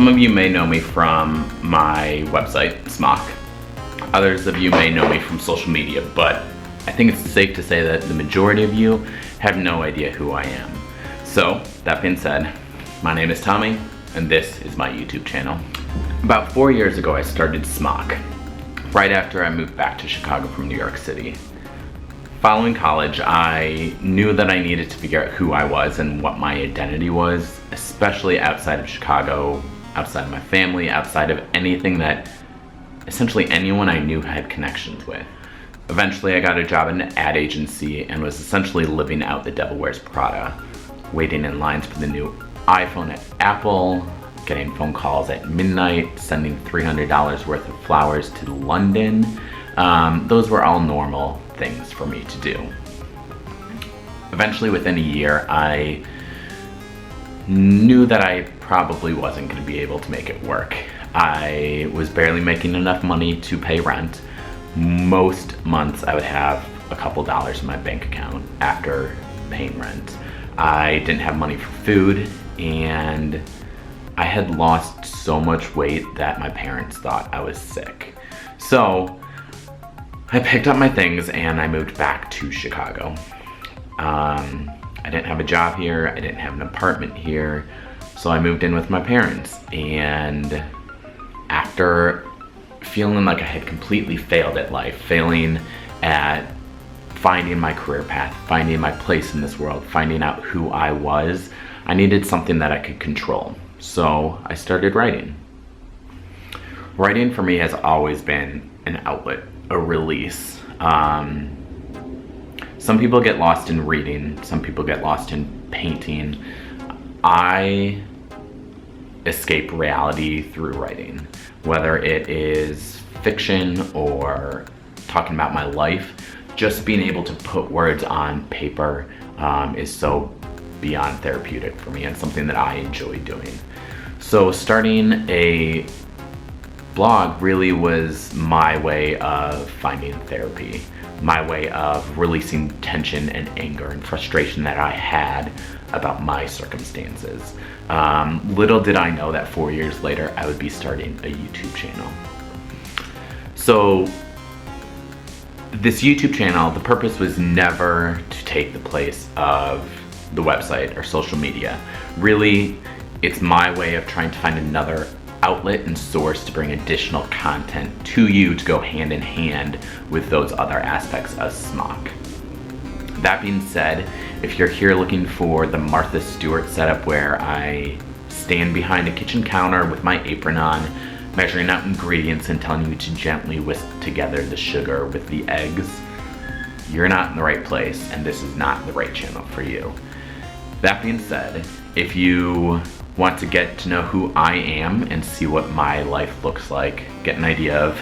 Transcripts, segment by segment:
Some of you may know me from my website, Smak. Others of you may know me from social media, but I think it's safe to say that the majority of you have no idea who I am. So, that being said, my name is Tommy, and this is my YouTube channel. About 4 years ago, I started Smak, right after I moved back to Chicago from New York City. Following college, I knew that I needed to figure out who I was and what my identity was, especially outside of Chicago, outside of my family, outside of anything that essentially anyone I knew had connections with. Eventually, I got a job in an ad agency and was essentially living out the Devil Wears Prada, waiting in lines for the new iPhone at Apple, getting phone calls at midnight, sending $300 worth of flowers to London. Those were all normal things for me to do. Eventually, within a year, I knew that I probably wasn't going to be able to make it work. I was barely making enough money to pay rent. Most months I would have a couple dollars in my bank account after paying rent. I didn't have money for food, and I had lost so much weight that my parents thought I was sick. So I picked up my things and I moved back to Chicago. I didn't have a job here, I didn't have an apartment here, so I moved in with my parents. And after feeling like I had completely failed at life, failing at finding my career path, finding my place in this world, finding out who I was, I needed something that I could control. So I started writing. Writing for me has always been an outlet, a release. Some people get lost in reading, some people get lost in painting. I escape reality through writing, whether it is fiction or talking about my life. Just being able to put words on paper is so beyond therapeutic for me and something that I enjoy doing. So starting a blog really was my way of finding therapy, my way of releasing tension and anger and frustration that I had about my circumstances. Little did I know that 4 years later I would be starting a YouTube channel. So this YouTube channel, the purpose was never to take the place of the website or social media. Really, it's my way of trying to find another outlet and source to bring additional content to you to go hand in hand with those other aspects of Smak. That being said, if you're here looking for the Martha Stewart setup where I stand behind a kitchen counter with my apron on, measuring out ingredients and telling you to gently whisk together the sugar with the eggs, you're not in the right place, and this is not the right channel for you. That being said, if you want to get to know who I am and see what my life looks like, get an idea of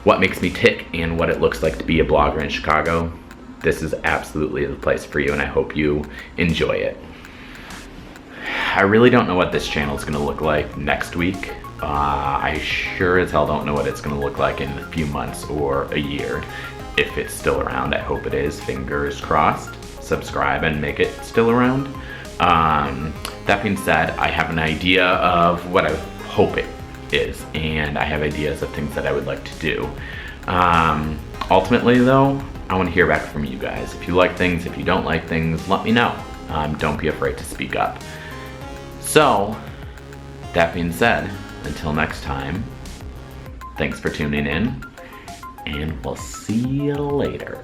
what makes me tick and what it looks like to be a blogger in Chicago, this is absolutely the place for you, and I hope you enjoy it. I really don't know what this channel is going to look like next week. I sure as hell don't know what it's going to look like in a few months or a year. If it's still around, I hope it is. Fingers crossed. Subscribe and make it still around. That being said, I have an idea of what I hope it is, and I have ideas of things that I would like to do. Ultimately though, I want to hear back from you guys. If you like things, if you don't like things, let me know. Don't be afraid to speak up. So, that being said, until next time, thanks for tuning in, and we'll see you later.